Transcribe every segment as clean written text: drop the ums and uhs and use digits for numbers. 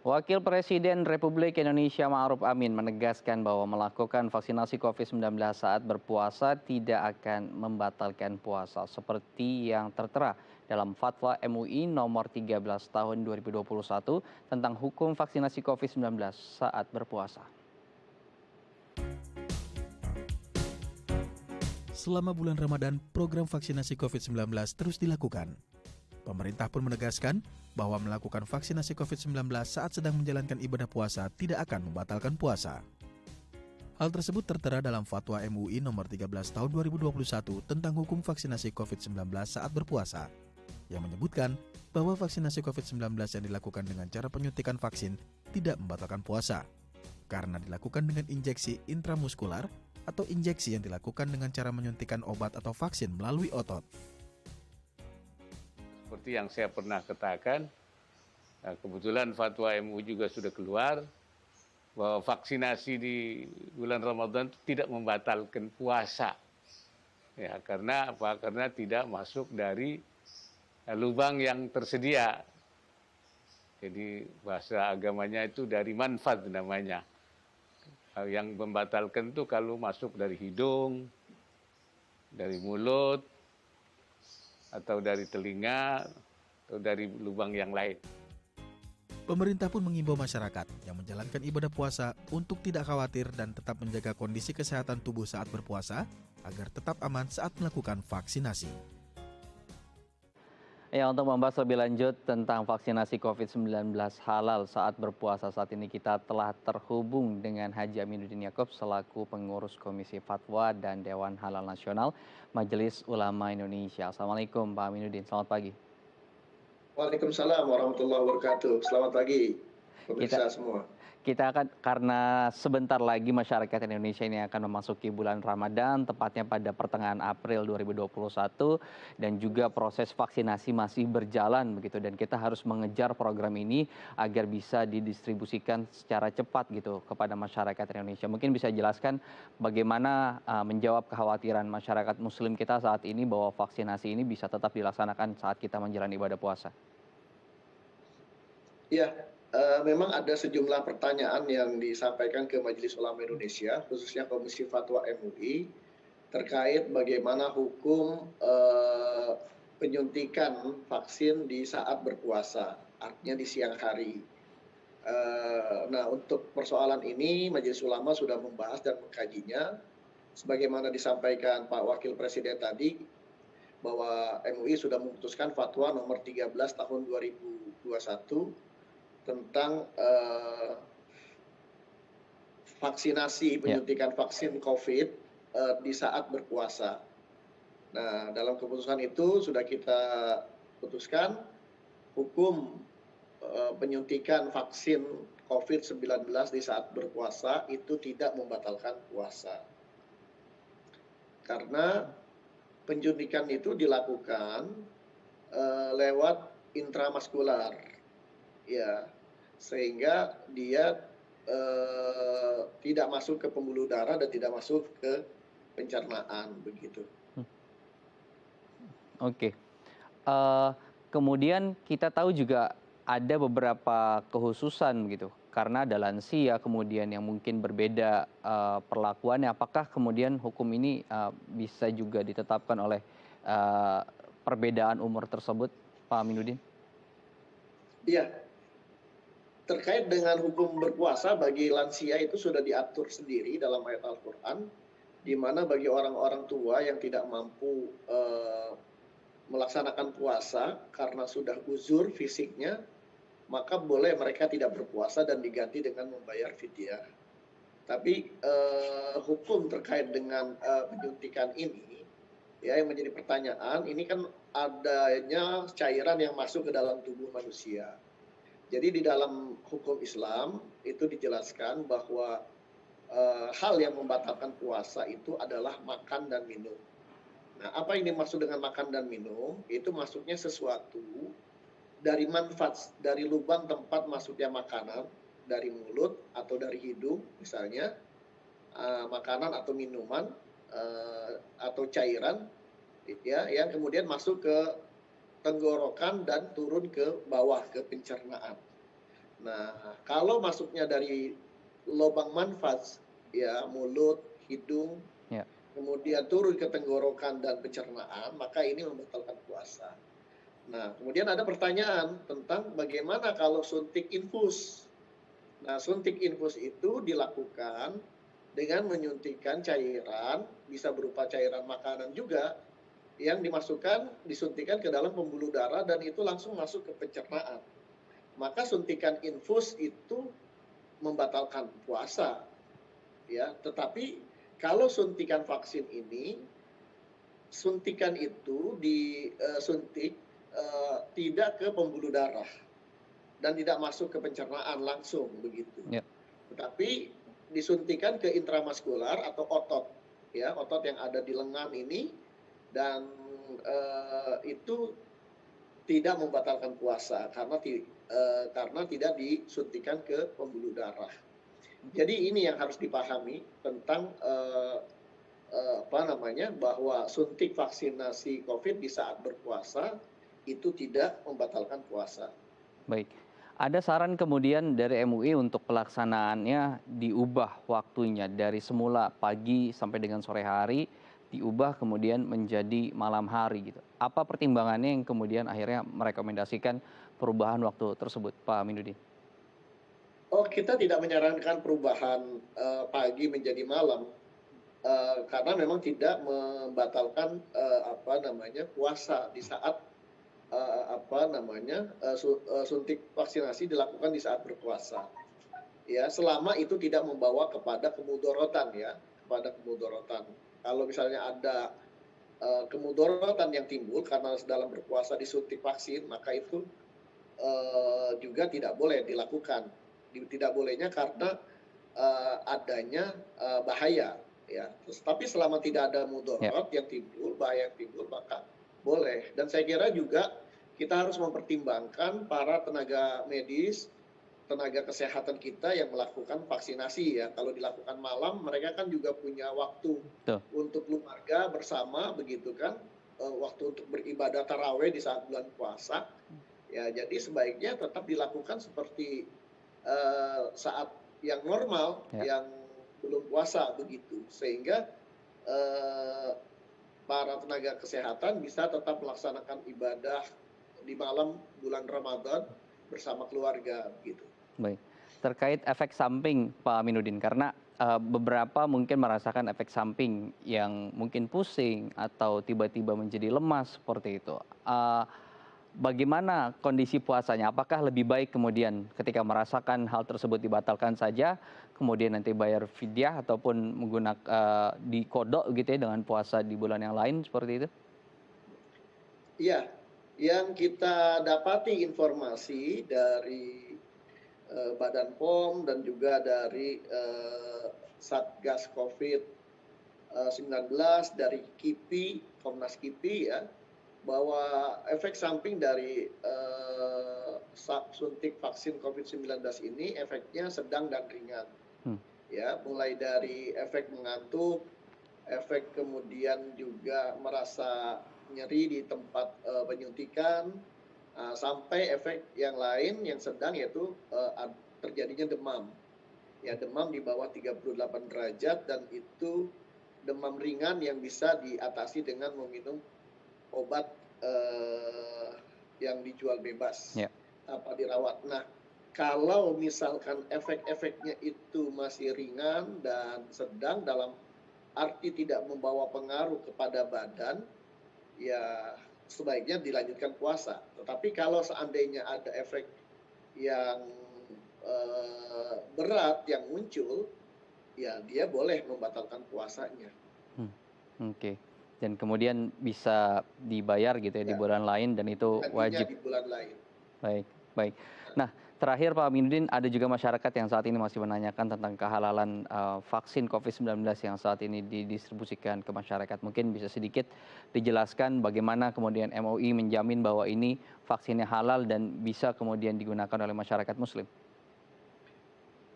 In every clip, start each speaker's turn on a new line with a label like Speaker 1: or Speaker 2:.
Speaker 1: Wakil Presiden Republik Indonesia Ma'ruf Amin menegaskan bahwa melakukan vaksinasi COVID-19 saat berpuasa tidak akan membatalkan puasa seperti yang tertera dalam Fatwa MUI nomor 13 tahun 2021 tentang hukum vaksinasi COVID-19 saat berpuasa.
Speaker 2: Selama bulan Ramadan, program vaksinasi COVID-19 terus dilakukan. Pemerintah pun menegaskan bahwa melakukan vaksinasi COVID-19 saat sedang menjalankan ibadah puasa tidak akan membatalkan puasa. Hal tersebut tertera dalam Fatwa MUI nomor 13 tahun 2021 tentang hukum vaksinasi COVID-19 saat berpuasa, yang menyebutkan bahwa vaksinasi COVID-19 yang dilakukan dengan cara penyuntikan vaksin tidak membatalkan puasa, karena dilakukan dengan injeksi intramuskular atau injeksi yang dilakukan dengan cara menyuntikan obat atau vaksin melalui otot.
Speaker 3: Seperti yang saya pernah katakan, kebetulan fatwa MUI juga sudah keluar bahwa vaksinasi di bulan Ramadan tidak membatalkan puasa. Ya, karena apa? Karena tidak masuk dari lubang yang tersedia. Jadi bahasa agamanya itu dari manfaat namanya. Yang membatalkan itu kalau masuk dari hidung, dari mulut, atau dari telinga, atau dari lubang yang lain.
Speaker 2: Pemerintah pun mengimbau masyarakat yang menjalankan ibadah puasa untuk tidak khawatir dan tetap menjaga kondisi kesehatan tubuh saat berpuasa agar tetap aman saat melakukan vaksinasi.
Speaker 1: Ya, untuk membahas lebih lanjut tentang vaksinasi COVID-19 halal saat berpuasa, saat ini kita telah terhubung dengan Haji Aminuddin Yaakob selaku pengurus Komisi Fatwa dan Dewan Halal Nasional Majelis Ulama Indonesia. Assalamualaikum Pak Aminuddin, selamat pagi.
Speaker 4: Waalaikumsalam warahmatullahi wabarakatuh. Selamat pagi
Speaker 1: Kita
Speaker 4: pemirsa semua.
Speaker 1: Kita akan, karena sebentar lagi masyarakat Indonesia ini akan memasuki bulan Ramadan, tepatnya pada pertengahan April 2021, dan juga proses vaksinasi masih berjalan begitu, dan kita harus mengejar program ini agar bisa didistribusikan secara cepat gitu kepada masyarakat Indonesia. Mungkin bisa jelaskan bagaimana menjawab kekhawatiran masyarakat Muslim kita saat ini bahwa vaksinasi ini bisa tetap dilaksanakan saat kita menjalani ibadah puasa.
Speaker 4: Ya, memang ada sejumlah pertanyaan yang disampaikan ke Majelis Ulama Indonesia, khususnya Komisi Fatwa MUI, terkait bagaimana hukum penyuntikan vaksin di saat berpuasa, artinya di siang hari. Nah, untuk persoalan ini Majelis Ulama sudah membahas dan mengkajinya, sebagaimana disampaikan Pak Wakil Presiden tadi, bahwa MUI sudah memutuskan Fatwa nomor 13 tahun 2021 tentang vaksinasi penyuntikan vaksin COVID di saat berpuasa. Nah, dalam keputusan itu sudah kita putuskan hukum penyuntikan vaksin COVID-19 di saat berpuasa itu tidak membatalkan puasa. Karena penyuntikan itu dilakukan lewat intramuskular, ya, sehingga dia tidak masuk ke pembuluh darah dan tidak masuk ke pencernaan, begitu.
Speaker 1: Oke. Kemudian kita tahu juga ada beberapa kekhususan gitu, karena ada lansia kemudian yang mungkin berbeda perlakuannya. Apakah kemudian hukum ini bisa juga ditetapkan oleh perbedaan umur tersebut, Pak Aminuddin?
Speaker 4: Iya, terkait dengan hukum berpuasa bagi lansia itu sudah diatur sendiri dalam ayat Al-Quran, di mana bagi orang-orang tua yang tidak mampu melaksanakan puasa karena sudah uzur fisiknya, maka boleh mereka tidak berpuasa dan diganti dengan membayar fidyah. Tapi hukum terkait dengan penyuntikan ini, ya, yang menjadi pertanyaan, ini kan adanya cairan yang masuk ke dalam tubuh manusia. Jadi di dalam hukum Islam itu dijelaskan bahwa hal yang membatalkan puasa itu adalah makan dan minum. Nah, apa ini maksud dengan makan dan minum? Itu masuknya sesuatu dari manfaat, dari lubang tempat masuknya makanan, dari mulut atau dari hidung misalnya, makanan atau minuman atau cairan, ya, yang kemudian masuk ke tenggorokan dan turun ke bawah ke pencernaan. Nah, kalau masuknya dari lubang manfas, ya mulut, hidung,
Speaker 1: Ya,
Speaker 4: kemudian turun ke tenggorokan dan pencernaan, maka ini membatalkan puasa. Nah, kemudian ada pertanyaan tentang bagaimana kalau suntik infus. Nah, suntik infus itu dilakukan dengan menyuntikkan cairan, bisa berupa cairan makanan juga, yang disuntikan ke dalam pembuluh darah dan itu langsung masuk ke pencernaan. Maka suntikan infus itu membatalkan puasa, ya. Tetapi kalau suntikan vaksin ini, suntikan itu disuntik tidak ke pembuluh darah dan tidak masuk ke pencernaan langsung begitu.
Speaker 1: ya,
Speaker 4: Tetapi disuntikan ke intramuskular atau otot, ya, otot yang ada di lengan ini dan itu tidak membatalkan puasa karena tidak disuntikan ke pembuluh darah. Jadi ini yang harus dipahami tentang bahwa suntik vaksinasi COVID di saat berpuasa itu tidak membatalkan puasa.
Speaker 1: baik. Ada saran kemudian dari MUI untuk pelaksanaannya diubah waktunya dari semula pagi sampai dengan sore hari, diubah kemudian menjadi malam hari gitu. Apa pertimbangannya yang kemudian akhirnya merekomendasikan perubahan waktu tersebut, Pak Aminuddin?
Speaker 4: Oh, kita tidak menyarankan perubahan pagi menjadi malam karena memang tidak membatalkan puasa di saat suntik vaksinasi dilakukan di saat berpuasa. Ya, selama itu tidak membawa kepada kemudorotan ya, kepada kemudorotan. Kalau misalnya ada kemudorotan yang timbul karena dalam berpuasa disuntik vaksin, maka itu juga tidak boleh dilakukan. Tidak bolehnya karena adanya bahaya ya. Tapi selama tidak ada
Speaker 1: Ya,
Speaker 4: mudorot yang timbul, bahaya yang timbul, maka boleh. Dan saya kira juga kita harus mempertimbangkan para tenaga medis, tenaga kesehatan kita yang melakukan vaksinasi ya. Kalau dilakukan malam, mereka kan juga punya waktu
Speaker 1: betul.
Speaker 4: untuk keluarga bersama begitu kan, waktu untuk beribadah taraweh di saat bulan puasa. Ya, jadi sebaiknya tetap dilakukan seperti saat yang normal,
Speaker 1: Ya.
Speaker 4: yang belum puasa begitu, sehingga eh, para tenaga kesehatan bisa tetap melaksanakan ibadah di malam bulan Ramadan bersama keluarga gitu.
Speaker 1: Baik. Terkait efek samping Pak Aminuddin, karena beberapa mungkin merasakan efek samping yang mungkin pusing atau tiba-tiba menjadi lemas seperti itu. Bagaimana kondisi puasanya? Apakah lebih baik kemudian ketika merasakan hal tersebut dibatalkan saja, kemudian nanti bayar fidyah ataupun menggunakan dikodok gitu ya dengan puasa di bulan yang lain seperti itu?
Speaker 4: Iya, yang kita dapati informasi dari Badan POM dan juga dari Satgas COVID-19 dari KIPI, Komnas KIPI ya, bahwa efek samping dari suntik vaksin COVID-19 ini efeknya sedang dan ringan.
Speaker 1: Hmm.
Speaker 4: Ya, mulai dari efek mengantuk, efek kemudian juga merasa nyeri di tempat penyuntikan, sampai efek yang lain yang sedang yaitu terjadinya demam. Ya, demam di bawah 38 derajat dan itu demam ringan yang bisa diatasi dengan meminum obat yang dijual bebas
Speaker 1: Ya.
Speaker 4: tanpa dirawat. Nah, kalau misalkan efek-efeknya itu masih ringan dan sedang dalam arti tidak membawa pengaruh kepada badan, ya sebaiknya dilanjutkan puasa. Tetapi kalau seandainya ada efek yang berat yang muncul, ya dia boleh membatalkan puasanya.
Speaker 1: Oke. Dan kemudian bisa dibayar gitu ya di
Speaker 4: Ya,
Speaker 1: bulan lain dan itu
Speaker 4: gantinya
Speaker 1: wajib.
Speaker 4: di bulan lain.
Speaker 1: Baik, baik. Nah, terakhir Pak Aminuddin, ada juga masyarakat yang saat ini masih menanyakan tentang kehalalan vaksin COVID-19 yang saat ini didistribusikan ke masyarakat. Mungkin bisa sedikit dijelaskan bagaimana kemudian MUI menjamin bahwa ini vaksinnya halal dan bisa kemudian digunakan oleh masyarakat Muslim.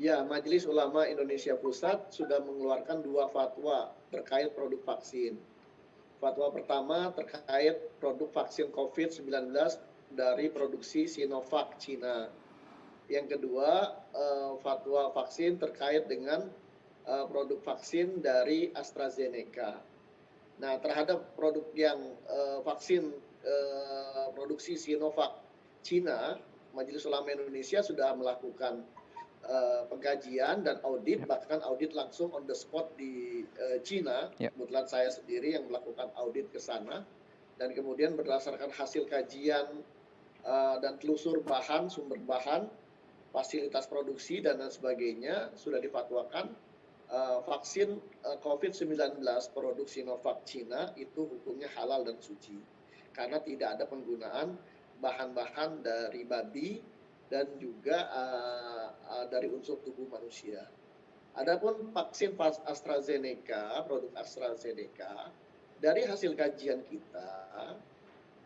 Speaker 4: Ya, Majelis Ulama Indonesia Pusat sudah mengeluarkan 2 fatwa terkait produk vaksin. Fatwa pertama terkait produk vaksin COVID-19 dari produksi Sinovac Cina. Yang kedua, fatwa vaksin terkait dengan produk vaksin dari AstraZeneca. Nah, terhadap produk yang vaksin produksi Sinovac Cina, Majelis Ulama Indonesia sudah melakukan pengkajian dan audit, bahkan audit langsung on the spot di Cina. Kebetulan saya sendiri yang melakukan audit ke sana, dan kemudian berdasarkan hasil kajian dan telusur bahan, sumber bahan, fasilitas produksi dan lain sebagainya, sudah difatwakan vaksin COVID-19 produk Sinovac Cina itu hukumnya halal dan suci, karena tidak ada penggunaan bahan-bahan dari babi dan juga dari unsur tubuh manusia. Adapun vaksin AstraZeneca, produk AstraZeneca, dari hasil kajian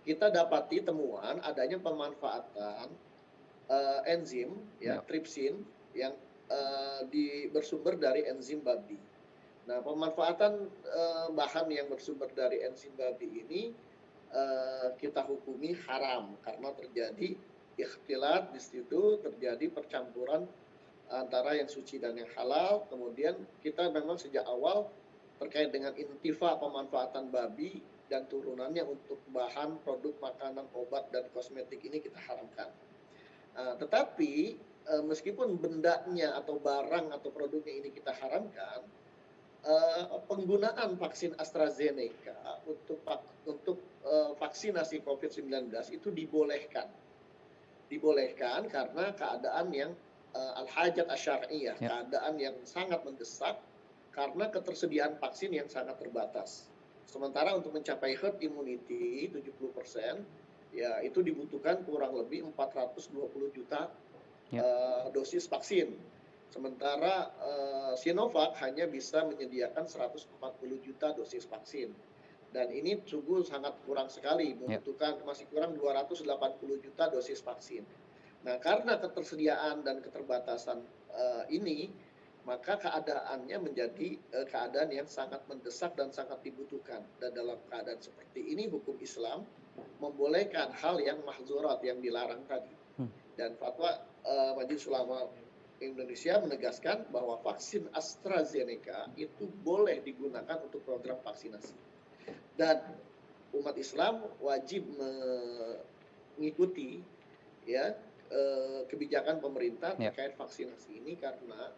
Speaker 4: kita dapati temuan adanya pemanfaatan enzim tripsin yang bersumber dari enzim babi. Nah, pemanfaatan bahan yang bersumber dari enzim babi ini kita hukumi haram karena terjadi ikhtilat di situ, terjadi percampuran antara yang suci dan yang halal. Kemudian kita memang sejak awal terkait dengan intifa pemanfaatan babi dan turunannya untuk bahan produk makanan, obat, dan kosmetik ini kita haramkan. Tetapi meskipun bendanya atau barang atau produknya ini kita haramkan, penggunaan vaksin AstraZeneca untuk vaksinasi COVID-19 itu dibolehkan. Dibolehkan karena keadaan yang al-hajat asyariyah, keadaan yang sangat mendesak karena ketersediaan vaksin yang sangat terbatas. Sementara untuk mencapai herd immunity 70%, ya itu dibutuhkan kurang lebih 420 juta dosis vaksin. Sementara Sinovac hanya bisa menyediakan 140 juta dosis vaksin. Dan ini sungguh sangat kurang sekali, membutuhkan masih kurang 280 juta dosis vaksin. Nah, karena ketersediaan dan keterbatasan ini, maka keadaannya menjadi keadaan yang sangat mendesak dan sangat dibutuhkan. Dan dalam keadaan seperti ini, hukum Islam membolehkan hal yang mahzurat, yang dilarang tadi. Dan fatwa Majelis Ulama Indonesia menegaskan bahwa vaksin AstraZeneca itu boleh digunakan untuk program vaksinasi. Dan umat Islam wajib mengikuti kebijakan pemerintah terkait vaksinasi ini, karena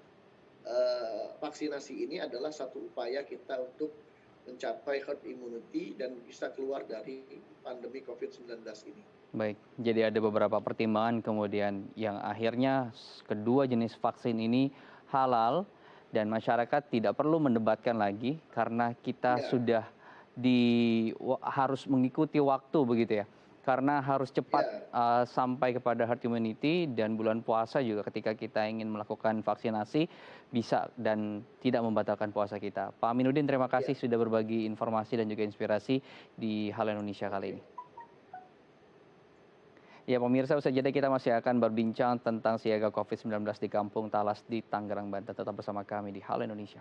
Speaker 4: vaksinasi ini adalah satu upaya kita untuk mencapai herd immunity dan bisa keluar dari pandemi COVID-19 ini.
Speaker 1: Baik, jadi ada beberapa pertimbangan kemudian yang akhirnya kedua jenis vaksin ini halal dan masyarakat tidak perlu mendebatkan lagi karena kita sudah harus mengikuti waktu begitu ya. Karena harus cepat sampai kepada herd immunity, dan bulan puasa juga ketika kita ingin melakukan vaksinasi bisa dan tidak membatalkan puasa kita. Pak Aminuddin, terima kasih sudah berbagi informasi dan juga inspirasi di Halo Indonesia kali ini. Ya pemirsa, usai jeda kita masih akan berbincang tentang siaga COVID-19 di Kampung Talas di Tangerang, Banten. Tetap bersama kami di Halo Indonesia.